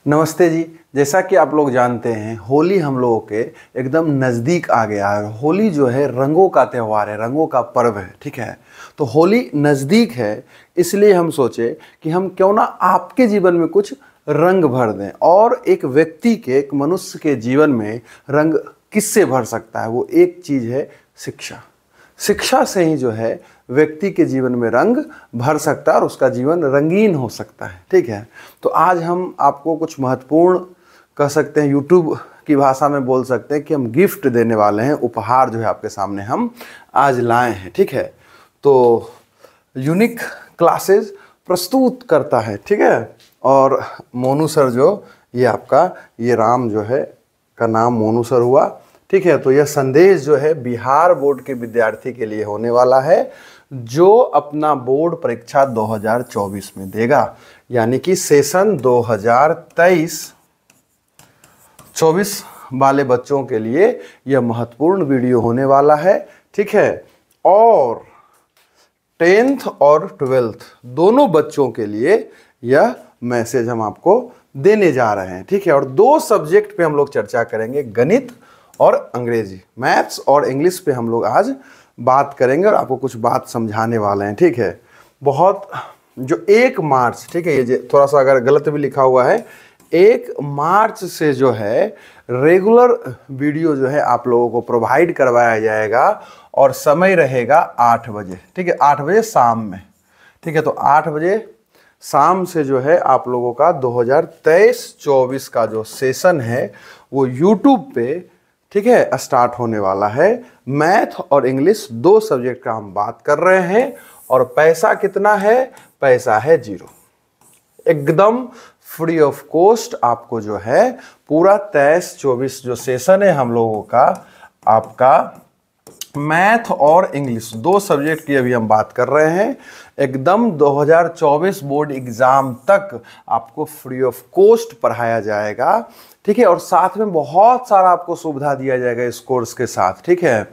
नमस्ते जी। जैसा कि आप लोग जानते हैं, होली हम लोगों के एकदम नज़दीक आ गया है। होली जो है रंगों का त्यौहार है, रंगों का पर्व है। ठीक है, तो होली नज़दीक है, इसलिए हम सोचे कि हम क्यों ना आपके जीवन में कुछ रंग भर दें। और एक व्यक्ति के, एक मनुष्य के जीवन में रंग किससे भर सकता है? वो एक चीज़ है शिक्षा। शिक्षा से ही जो है व्यक्ति के जीवन में रंग भर सकता है और उसका जीवन रंगीन हो सकता है। ठीक है, तो आज हम आपको कुछ महत्वपूर्ण कह सकते हैं, यूट्यूब की भाषा में बोल सकते हैं कि हम गिफ्ट देने वाले हैं। उपहार जो है आपके सामने हम आज लाए हैं। ठीक है, तो यूनिक क्लासेस प्रस्तुत करता है। ठीक है, और मोनू सर जो ये आपका ये राम जो है का नाम मोनू सर हुआ। ठीक है, तो यह संदेश जो है बिहार बोर्ड के विद्यार्थी के लिए होने वाला है, जो अपना बोर्ड परीक्षा 2024 में देगा, यानी कि सेशन 2023-24 वाले बच्चों के लिए यह महत्वपूर्ण वीडियो होने वाला है। ठीक है, और 10th और 12th दोनों बच्चों के लिए यह मैसेज हम आपको देने जा रहे हैं। ठीक है, और दो सब्जेक्ट पे हम लोग चर्चा करेंगे, गणित और अंग्रेजी, मैथ्स और इंग्लिश पे हम लोग आज बात करेंगे और आपको कुछ बात समझाने वाले हैं। ठीक है, बहुत जो 1 मार्च, ठीक है, ये थोड़ा सा अगर गलत भी लिखा हुआ है, 1 मार्च से जो है रेगुलर वीडियो जो है आप लोगों को प्रोवाइड करवाया जाएगा और समय रहेगा 8 बजे। ठीक है, 8 बजे शाम में। ठीक है, तो 8 बजे शाम से जो है आप लोगों का 2023-24 का जो सेशन है वो यूट्यूब पे, ठीक है, स्टार्ट होने वाला है। मैथ और इंग्लिश दो सब्जेक्ट का हम बात कर रहे हैं। और पैसा कितना है? पैसा है 0, एकदम फ्री ऑफ कॉस्ट। आपको जो है पूरा 23-24 जो सेशन है हम लोगों का, आपका मैथ और इंग्लिश दो सब्जेक्ट की अभी हम बात कर रहे हैं, एकदम 2024 बोर्ड एग्जाम तक आपको फ्री ऑफ कॉस्ट पढ़ाया जाएगा। ठीक है, और साथ में बहुत सारा आपको सुविधा दिया जाएगा इस कोर्स के साथ। ठीक है,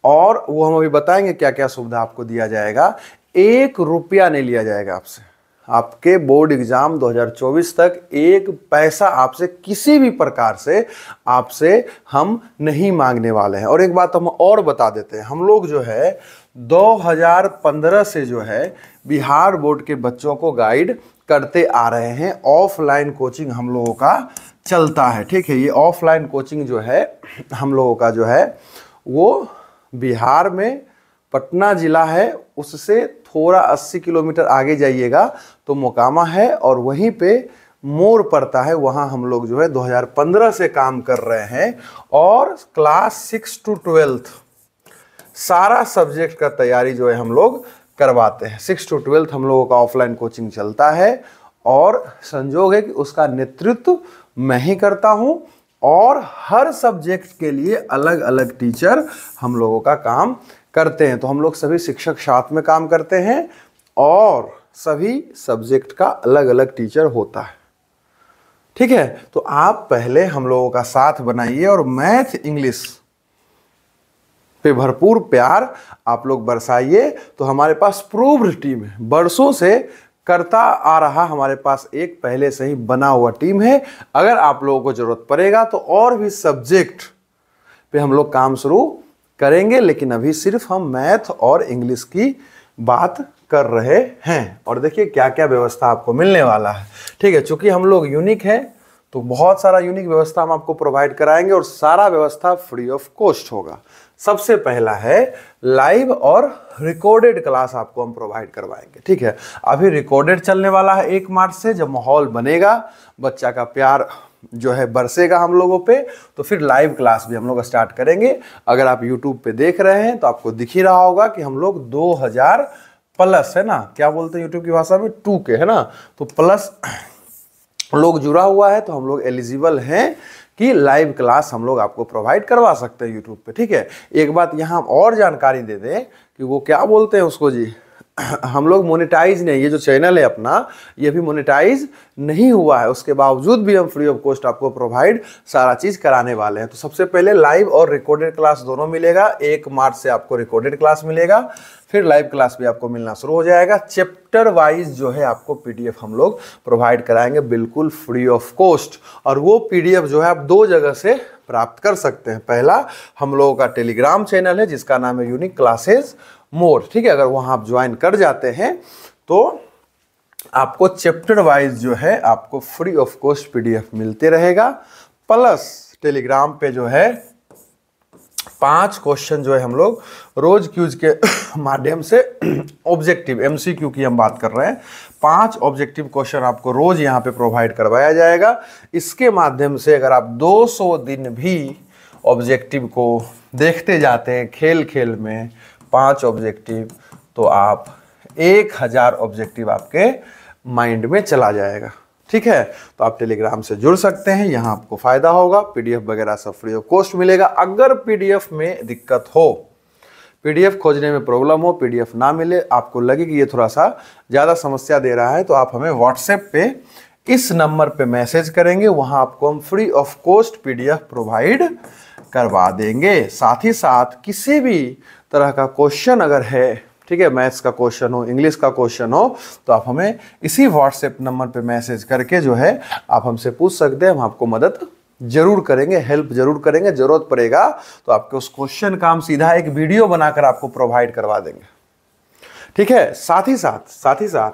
और वो हम अभी बताएंगे क्या क्या सुविधा आपको दिया जाएगा। 1 रुपया नहीं लिया जाएगा आपसे। आपके बोर्ड एग्जाम 2024 तक 1 पैसा आपसे किसी भी प्रकार से आपसे हम नहीं मांगने वाले हैं। और एक बात हम और बता देते हैं, हम लोग जो है 2015 से जो है बिहार बोर्ड के बच्चों को गाइड करते आ रहे हैं। ऑफलाइन कोचिंग हम लोगों का चलता है। ठीक है, ये ऑफलाइन कोचिंग जो है हम लोगों का जो है वो बिहार में पटना जिला है, उससे थोड़ा 80 किलोमीटर आगे जाइएगा तो मोकामा है, और वहीं पे मोर पड़ता है, वहाँ हम लोग जो है 2015 से काम कर रहे हैं। और क्लास 6 to 12 सारा सब्जेक्ट का तैयारी जो है हम लोग करवाते हैं। 6 to 12 हम लोगों का ऑफलाइन कोचिंग चलता है, और संजोग है कि उसका नेतृत्व मैं ही करता हूँ। और हर सब्जेक्ट के लिए अलग अलग टीचर हम लोगों का काम करते हैं। तो हम लोग सभी शिक्षक साथ में काम करते हैं, और सभी सब्जेक्ट का अलग अलग टीचर होता है। ठीक है, तो आप पहले हम लोगों का साथ बनाइए और मैथ इंग्लिश पे भरपूर प्यार आप लोग बरसाइए। तो हमारे पास प्रूव्ड टीम है, बरसों से करता आ रहा हमारे पास एक पहले से ही बना हुआ टीम है। अगर आप लोगों को जरूरत पड़ेगा तो और भी सब्जेक्ट पे हम लोग काम शुरू करेंगे, लेकिन अभी सिर्फ हम मैथ और इंग्लिश की बात कर रहे हैं। और देखिए क्या क्या व्यवस्था आपको मिलने वाला है। ठीक है, चूंकि हम लोग यूनिक हैं तो बहुत सारा यूनिक व्यवस्था हम आपको प्रोवाइड कराएंगे, और सारा व्यवस्था फ्री ऑफ कॉस्ट होगा। सबसे पहला है लाइव और रिकॉर्डेड क्लास आपको हम प्रोवाइड करवाएंगे। ठीक है, अभी रिकॉर्डेड चलने वाला है 1 मार्च से। जब माहौल बनेगा, बच्चा का प्यार जो है बरसेगा हम लोगों पे, तो फिर लाइव क्लास भी हम लोग स्टार्ट करेंगे। अगर आप यूट्यूब पे देख रहे हैं तो आपको दिख ही रहा होगा कि हम लोग 2000 प्लस है ना, क्या बोलते हैं यूट्यूब की भाषा में, 2K है ना, तो प्लस लोग जुड़ा हुआ है, तो हम लोग एलिजिबल हैं कि लाइव क्लास हम लोग आपको प्रोवाइड करवा सकते हैं यूट्यूब पे। ठीक है, एक बात यहाँ और जानकारी दे दें कि वो क्या बोलते हैं उसको जी, हम लोग मोनेटाइज नहीं, ये जो चैनल है अपना ये भी मोनेटाइज नहीं हुआ है, उसके बावजूद भी हम फ्री ऑफ कॉस्ट आपको प्रोवाइड सारा चीज़ कराने वाले हैं। तो सबसे पहले लाइव और रिकॉर्डेड क्लास दोनों मिलेगा। 1 मार्च से आपको रिकॉर्डेड क्लास मिलेगा, फिर लाइव क्लास भी आपको मिलना शुरू हो जाएगा। चैप्टर वाइज जो है आपको पीडीएफ हम लोग प्रोवाइड कराएंगे बिल्कुल फ्री ऑफ कॉस्ट। और वो पीडीएफ जो है आप 2 जगह से प्राप्त कर सकते हैं। पहला हम लोगों का टेलीग्राम चैनल है जिसका नाम है यूनिक क्लासेस मोर, ठीक है। अगर वहाँ आप ज्वाइन कर जाते हैं तो आपको चैप्टर वाइज जो है आपको फ्री ऑफ कॉस्ट पीडीएफ मिलते रहेगा। प्लस टेलीग्राम पे जो है 5 क्वेश्चन जो है हम लोग रोज क्यूज के माध्यम से ऑब्जेक्टिव एमसीक्यू की हम बात कर रहे हैं, 5 ऑब्जेक्टिव क्वेश्चन आपको रोज यहाँ पे प्रोवाइड करवाया जाएगा। इसके माध्यम से अगर आप 200 दिन भी ऑब्जेक्टिव को देखते जाते हैं खेल खेल में 5 ऑब्जेक्टिव, तो आप 1000 ऑब्जेक्टिव आपके माइंड में चला जाएगा, ठीक है। तो आप टेलीग्राम से जुड़ सकते हैं, यहाँ आपको फायदा होगा। पीडीएफ वगैरह सब फ्री ऑफ कॉस्ट मिलेगा। अगर पीडीएफ में दिक्कत हो, पीडीएफ खोजने में प्रॉब्लम हो, पीडीएफ ना मिले, आपको लगे कि ये थोड़ा सा ज़्यादा समस्या दे रहा है, तो आप हमें व्हाट्सएप पे इस नंबर पे मैसेज करेंगे, वहाँ आपको हम free of cost PDF provide करवा देंगे। साथ ही साथ किसी भी तरह का क्वेश्चन अगर है, ठीक है, मैथ्स का क्वेश्चन हो, इंग्लिश का क्वेश्चन हो, तो आप हमें इसी व्हाट्सएप नंबर पे मैसेज करके जो है आप हमसे पूछ सकते हैं। हम आपको मदद जरूर करेंगे, हेल्प जरूर करेंगे। जरूरत पड़ेगा तो आपके उस क्वेश्चन का हम सीधा एक वीडियो बनाकर आपको प्रोवाइड करवा देंगे, ठीक है। साथ ही साथ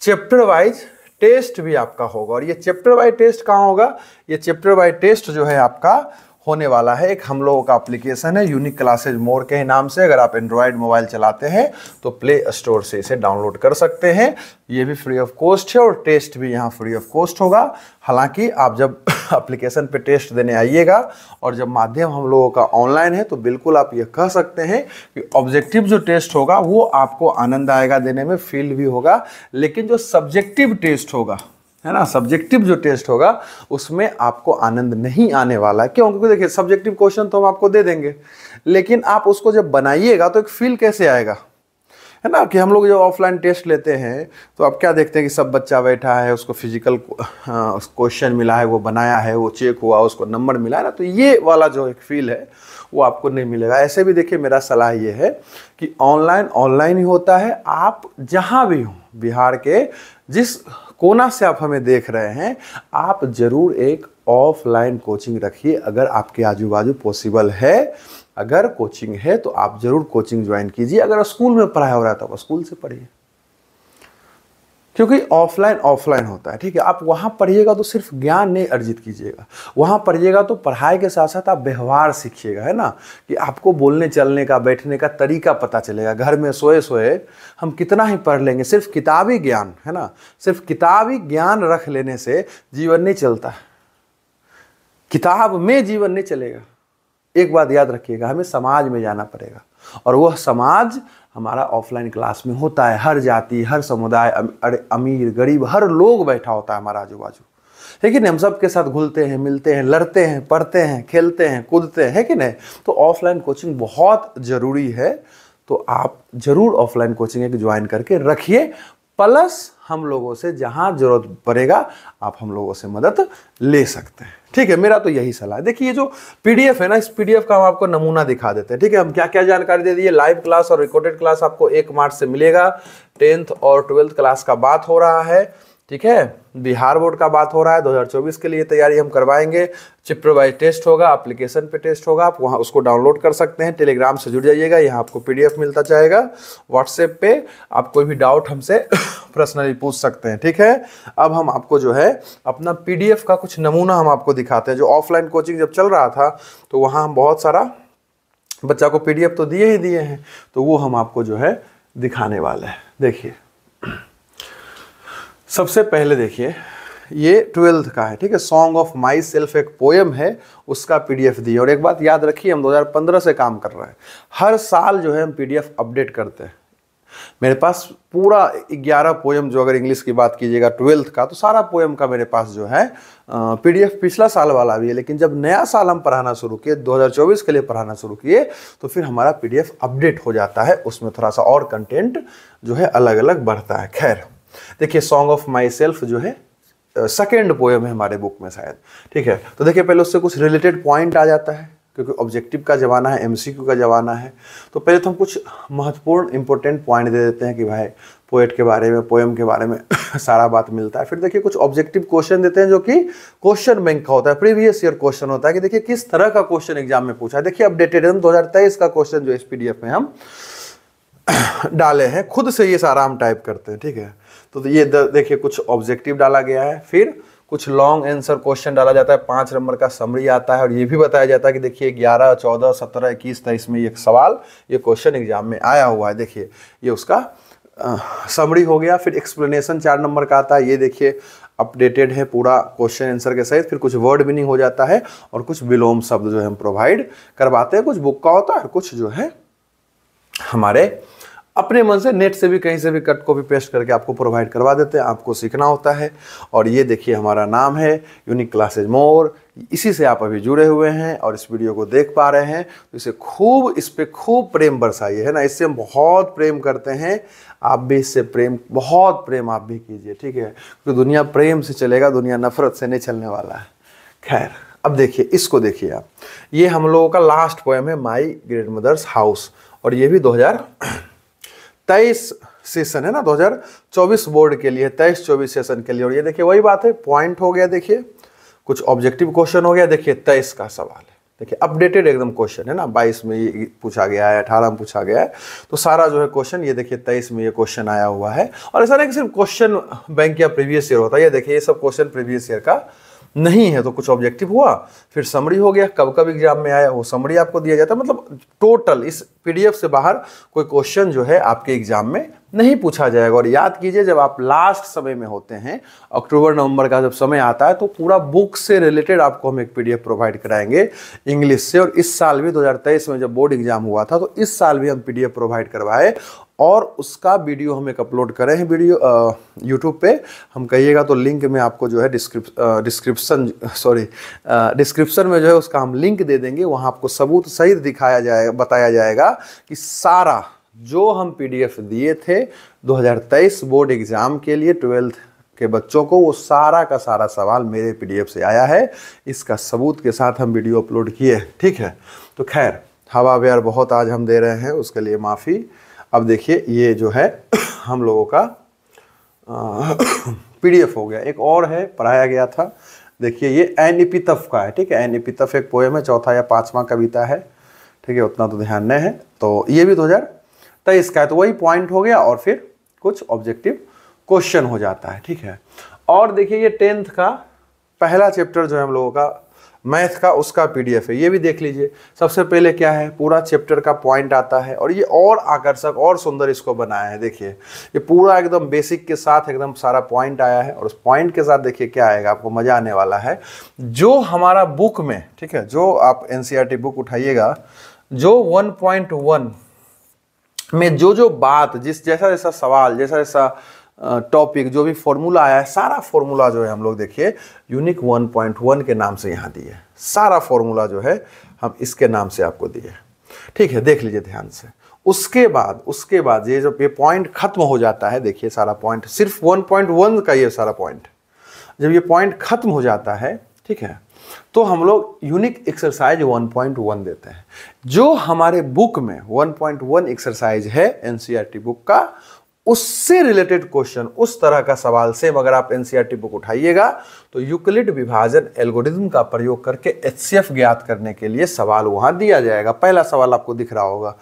चैप्टर वाइज टेस्ट भी आपका होगा। और ये चैप्टर वाइज टेस्ट कहाँ होगा? ये चैप्टर वाइज टेस्ट जो है आपका होने वाला है, एक हम लोगों का एप्लीकेशन है यूनिक क्लासेज मोर के नाम से। अगर आप एंड्रॉयड मोबाइल चलाते हैं तो प्ले स्टोर से इसे डाउनलोड कर सकते हैं। ये भी फ्री ऑफ कॉस्ट है और टेस्ट भी यहाँ फ्री ऑफ कॉस्ट होगा। हालांकि आप जब एप्लीकेशन पे टेस्ट देने आइएगा और जब माध्यम हम लोगों का ऑनलाइन है, तो बिल्कुल आप ये कह सकते हैं कि ऑब्जेक्टिव जो टेस्ट होगा वो आपको आनंद आएगा देने में, फील भी होगा। लेकिन जो सब्जेक्टिव टेस्ट होगा, है ना, सब्जेक्टिव जो टेस्ट होगा उसमें आपको आनंद नहीं आने वाला है। क्यों? क्योंकि देखिए सब्जेक्टिव क्वेश्चन तो हम आपको दे देंगे, लेकिन आप उसको जब बनाइएगा तो एक फील कैसे आएगा, है ना। कि हम लोग जो ऑफलाइन टेस्ट लेते हैं तो आप क्या देखते हैं कि सब बच्चा बैठा है, उसको फिजिकल क्वेश्चन मिला है, वो बनाया है, वो चेक हुआ, उसको नंबर मिला है ना, तो ये वाला जो एक फील है वो आपको नहीं मिलेगा। ऐसे भी देखिए मेरा सलाह ये है कि ऑनलाइन ही होता है। आप जहाँ भी हो, बिहार के जिस कोना से आप हमें देख रहे हैं, आप जरूर एक ऑफलाइन कोचिंग रखिए। अगर आपके आजू बाजू पॉसिबल है, अगर कोचिंग है तो आप जरूर कोचिंग ज्वाइन कीजिए। अगर स्कूल में पढ़ाया हो रहा है तो आप स्कूल से पढ़िए, क्योंकि ऑफलाइन होता है, ठीक है। आप वहाँ पढ़िएगा तो सिर्फ ज्ञान नहीं अर्जित कीजिएगा, वहाँ पढ़िएगा तो पढ़ाई के साथ साथ आप व्यवहार सीखिएगा, है ना, कि आपको बोलने चलने का, बैठने का तरीका पता चलेगा। घर में सोए हम कितना ही पढ़ लेंगे, सिर्फ किताबी ज्ञान, है ना, सिर्फ किताबी ज्ञान रख लेने से जीवन नहीं चलता है, किताब में जीवन नहीं चलेगा। एक बात याद रखिएगा, हमें समाज में जाना पड़ेगा, और वह समाज हमारा ऑफलाइन क्लास में होता है। हर जाति, हर समुदाय, अमीर गरीब, हर लोग बैठा होता है हमारा आजू बाजू, है कि नहीं। हम सब के साथ घुलते हैं, मिलते हैं, लड़ते हैं, पढ़ते हैं, खेलते हैं, कूदते हैं, है कि नहीं। तो ऑफलाइन कोचिंग बहुत ज़रूरी है, तो आप जरूर ऑफलाइन कोचिंग एक ज्वाइन करके रखिए। प्लस हम लोगों से जहाँ जरूरत पड़ेगा आप हम लोगों से मदद ले सकते हैं, ठीक है। मेरा तो यही सलाह है। देखिए ये जो पीडीएफ है ना, इस पीडीएफ का हम आपको नमूना दिखा देते हैं, ठीक है। हम क्या क्या जानकारी दे दिए। लाइव क्लास और रिकॉर्डेड क्लास आपको 1 मार्च से मिलेगा। 10th और 12th क्लास का बात हो रहा है, ठीक है। बिहार बोर्ड का बात हो रहा है, 2024 के लिए तैयारी हम करवाएंगे। चैप्टर वाइज टेस्ट होगा, एप्लीकेशन पे टेस्ट होगा, आप वहाँ उसको डाउनलोड कर सकते हैं। टेलीग्राम से जुड़ जाइएगा, यहाँ आपको पीडीएफ मिलता जाएगा। व्हाट्सएप पे आप कोई भी डाउट हमसे पर्सनली पूछ सकते हैं, ठीक है। अब हम आपको जो है अपना पीडीएफ का कुछ नमूना हम आपको दिखाते हैं। जो ऑफलाइन कोचिंग जब चल रहा था तो वहाँ हम बहुत सारा बच्चा को पीडीएफ तो दिए ही दिए हैं, तो वो हम आपको जो है दिखाने वाले हैं। देखिए सबसे पहले देखिए ये 12th का है, ठीक है। सॉन्ग ऑफ माई सेल्फ एक पोएम है, उसका पीडीएफ दिए। और एक बात याद रखिए, हम 2015 से काम कर रहे हैं। हर साल जो है हम पीडीएफ अपडेट करते हैं। मेरे पास पूरा 11 पोएम, जो अगर इंग्लिश की बात कीजिएगा 12th का, तो सारा पोएम का मेरे पास जो है PDF पिछला साल वाला भी है। लेकिन जब नया साल हम पढ़ाना शुरू किए, 2024 के लिए पढ़ाना शुरू किए, तो फिर हमारा PDF अपडेट हो जाता है, उसमें थोड़ा सा और कंटेंट जो है अलग अलग बढ़ता है। खैर देखिए, सॉन्ग ऑफ माई सेल्फ जो है सेकेंड पोएम है हमारे बुक में शायद, ठीक है। तो देखिए पहले उससे कुछ रिलेटेड पॉइंट आ जाता है, क्योंकि ऑब्जेक्टिव का ज़माना है, MCQ का ज़माना है। तो पहले तो हम कुछ महत्वपूर्ण इंपॉर्टेंट पॉइंट दे देते हैं कि भाई पोएट के बारे में, पोएम के बारे में सारा बात मिलता है। फिर देखिए कुछ ऑब्जेक्टिव क्वेश्चन देते हैं, जो कि क्वेश्चन बैंक का होता है, प्रीवियस ईयर क्वेश्चन होता है, कि देखिए किस तरह का क्वेश्चन एग्जाम में पूछा है। देखिए अपडेटेड 2023 का क्वेश्चन जो इस PDF में हम डाले हैं, खुद से ये सारा हम टाइप करते हैं, ठीक है। तो ये देखिए कुछ ऑब्जेक्टिव डाला गया है, फिर कुछ लॉन्ग आंसर क्वेश्चन डाला जाता है, 5 नंबर का समरी आता है, और ये भी बताया जाता है कि देखिए 11, 14, 17, 21, 23 में ये सवाल, ये क्वेश्चन एग्जाम में आया हुआ है। देखिए ये उसका समरी हो गया। फिर एक्सप्लेनेशन 4 नंबर का आता है, ये देखिए अपडेटेड है पूरा क्वेश्चन आंसर के सहित। फिर कुछ वर्ड मीनिंग हो जाता है, और कुछ विलोम शब्द जो है हम प्रोवाइड करवाते हैं। कुछ बुक का होता है, कुछ जो है हमारे अपने मन से, नेट से भी कहीं से भी कट कॉपी पेस्ट करके आपको प्रोवाइड करवा देते हैं, आपको सीखना होता है। और ये देखिए हमारा नाम है यूनिक क्लासेज मोर, इसी से आप अभी जुड़े हुए हैं और इस वीडियो को देख पा रहे हैं। तो इस पे खूब प्रेम बरसाइए, है ना। इससे हम बहुत प्रेम करते हैं, आप भी इससे प्रेम, बहुत प्रेम आप भी कीजिए, ठीक है। क्योंकि दुनिया प्रेम से चलेगा, दुनिया नफरत से नहीं चलने वाला है। खैर अब देखिए, इसको देखिए आप, ये हम लोगों का लास्ट पोएम है, माई ग्रेट मदर्स हाउस, और ये भी 2023 सेशन है ना, 2024 बोर्ड के लिए, 23-24 सेशन के लिए। और ये देखिए वही बात है, पॉइंट हो गया, देखिए कुछ ऑब्जेक्टिव क्वेश्चन हो गया। देखिए 23 का सवाल है, देखिए अपडेटेड एकदम क्वेश्चन है ना, 22 में ये पूछा गया है, 18 में पूछा गया है। तो सारा जो है क्वेश्चन, ये देखिए 23 में ये क्वेश्चन आया हुआ है। और ऐसा नहीं कि सिर्फ क्वेश्चन बैंक या प्रीवियस ईयर होता है, ये देखिए ये सब क्वेश्चन प्रीवियस ईयर का नहीं है। तो कुछ ऑब्जेक्टिव हुआ, फिर समरी हो गया, कब कब एग्जाम में आया वो समरी आपको दिया जाता है। मतलब टोटल इस PDF से बाहर कोई क्वेश्चन जो है आपके एग्जाम में नहीं पूछा जाएगा। और याद कीजिए, जब आप लास्ट समय में होते हैं, अक्टूबर नवंबर का जब समय आता है, तो पूरा बुक से रिलेटेड आपको हम एक PDF प्रोवाइड कराएंगे इंग्लिश से। और इस साल भी 2023 में जब बोर्ड एग्जाम हुआ था, तो इस साल भी हम PDF प्रोवाइड करवाए, और उसका वीडियो हम एक अपलोड करे हैं वीडियो यूट्यूब पे। हम कहिएगा तो लिंक में आपको जो है डिस्क्रिप्शन में जो है उसका हम लिंक दे देंगे। वहाँ आपको सबूत सहित दिखाया जाएगा, बताया जाएगा कि सारा जो हम PDF दिए थे 2023 बोर्ड एग्जाम के लिए 12th के बच्चों को, वो सारा का सारा सवाल मेरे PDF से आया है। इसका सबूत के साथ हम वीडियो अपलोड किए, ठीक है। तो खैर हवा बयार बहुत आज हम दे रहे हैं, उसके लिए माफ़ी। अब देखिए ये जो है हम लोगों का PDF हो गया। एक और है, पढ़ाया गया था, देखिए ये एन एपितफ का है, ठीक है। एन एपितफ एक पोएम है, 4था या 5वां कविता है, ठीक है, उतना तो ध्यान नहीं है। तो ये भी 2023 का है। तो वही पॉइंट हो गया, और फिर कुछ ऑब्जेक्टिव क्वेश्चन हो जाता है, ठीक है। और देखिए ये 10th का पहला चैप्टर जो है हम लोगों का मैथ का, उसका PDF है, ये भी देख लीजिए। सबसे पहले क्या है, पूरा चैप्टर का पॉइंट आता है, और ये और आकर्षक और सुंदर इसको बनाया है। देखिए ये पूरा एकदम बेसिक के साथ एकदम सारा पॉइंट आया है, और उस पॉइंट के साथ देखिए क्या आएगा, आपको मजा आने वाला है। जो हमारा बुक में, ठीक है, जो आप NCERT बुक उठाइएगा, जो 1.1 में जो बात, जैसा जैसा सवाल, जैसा जैसा टॉपिक, जो भी फॉर्मूला आया है, सारा फॉर्मूला जो है हम लोग देखिए यूनिक 1.1 के नाम से यहाँ दिए। सारा फॉर्मूला जो है हम इसके नाम से आपको दिए, ठीक है। देख लीजिए ध्यान से। उसके बाद ये जो पॉइंट खत्म हो जाता है, देखिए सारा पॉइंट, सिर्फ 1.1 का ये सारा पॉइंट, जब ये पॉइंट खत्म हो जाता है, ठीक है, तो हम लोग यूनिक एक्सरसाइज 1.1 देते हैं। जो हमारे बुक में 1.1 एक्सरसाइज है NCERT बुक का, उससे रिलेटेड क्वेश्चन, उस तरह का सवाल सेम अगर आप NCERT बुक उठाइएगा, तो यूक्लिड विभाजन एल्गोरिथम का प्रयोग करके HCF ज्ञात करने के लिए सवाल वहां दिया जाएगा। पहला सवाल आपको दिख रहा होगा,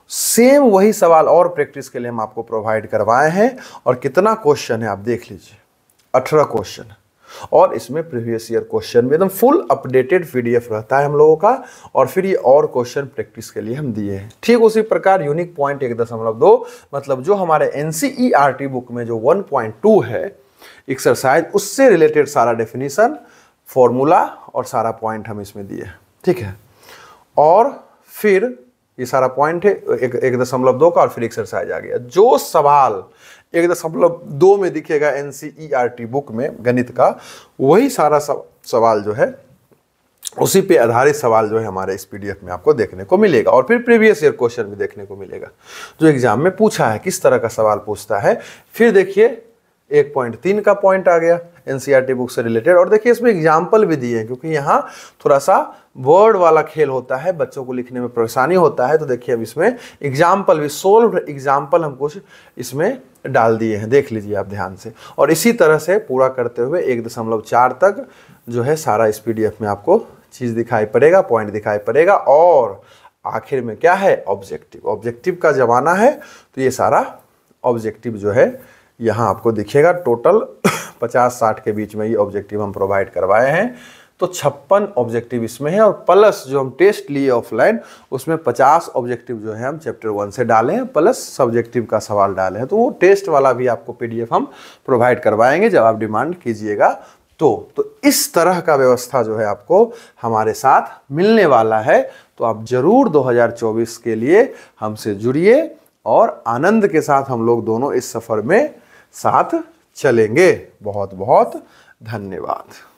सेम वही सवाल और प्रैक्टिस के लिए हम आपको प्रोवाइड करवाए हैं। और कितना क्वेश्चन है आप देख लीजिए, 18 क्वेश्चन, और इसमें प्रीवियस ईयर क्वेश्चन भी एकदम फुल अपडेटेड PDF रहता है हम लोगों का। और फिर ये और क्वेश्चन प्रैक्टिस के लिए हम दिए हैं। ठीक उसी प्रकार यूनिक पॉइंट 1.2, मतलब जो हमारे NCERT बुक में जो 1.2 है एक्सरसाइज, उससे रिलेटेड सारा डेफिनेशन, फॉर्मूला और सारा पॉइंट हम इसमें दिए, ठीक है। और फिर ये सारा पॉइंट है 1.2 का, और फिर एक्सरसाइज आ गया। जो सवाल 1.2 में दिखेगा NCERT बुक में गणित का, वही सारा सवाल जो है, उसी पे आधारित सवाल जो है हमारे इस PDF में आपको देखने को मिलेगा। और फिर प्रीवियस ईयर क्वेश्चन भी देखने को मिलेगा जो एग्जाम में पूछा है, किस तरह का सवाल पूछता है। फिर देखिए 1.3 का पॉइंट आ गया NCERT बुक से रिलेटेड, और देखिए इसमें एग्जाम्पल भी दिए हैं, क्योंकि यहाँ थोड़ा सा वर्ड वाला खेल होता है, बच्चों को लिखने में परेशानी होता है। तो देखिए अब इसमें एग्जाम्पल भी, सोल्व एग्जाम्पल हम कुछ इसमें डाल दिए हैं, देख लीजिए आप ध्यान से। और इसी तरह से पूरा करते हुए 1.4 तक जो है सारा इस PDF में आपको चीज़ दिखाई पड़ेगा, पॉइंट दिखाई पड़ेगा। और आखिर में क्या है, ऑब्जेक्टिव। ऑब्जेक्टिव का जमाना है, तो ये सारा ऑब्जेक्टिव जो है यहाँ आपको दिखेगा। टोटल 50-60 के बीच में ये ऑब्जेक्टिव हम प्रोवाइड करवाए हैं। तो 56 ऑब्जेक्टिव इसमें है, और प्लस जो हम टेस्ट लिए ऑफलाइन, उसमें 50 ऑब्जेक्टिव जो है हम चैप्टर 1 से डाले हैं, प्लस सब्जेक्टिव का सवाल डाले हैं। तो वो टेस्ट वाला भी आपको PDF हम प्रोवाइड करवाएंगे जब आप डिमांड कीजिएगा। तो इस तरह का व्यवस्था जो है आपको हमारे साथ मिलने वाला है। तो आप जरूर 2024 के लिए हमसे जुड़िए, और आनंद के साथ हम लोग दोनों इस सफ़र में साथ चलेंगे। बहुत बहुत धन्यवाद।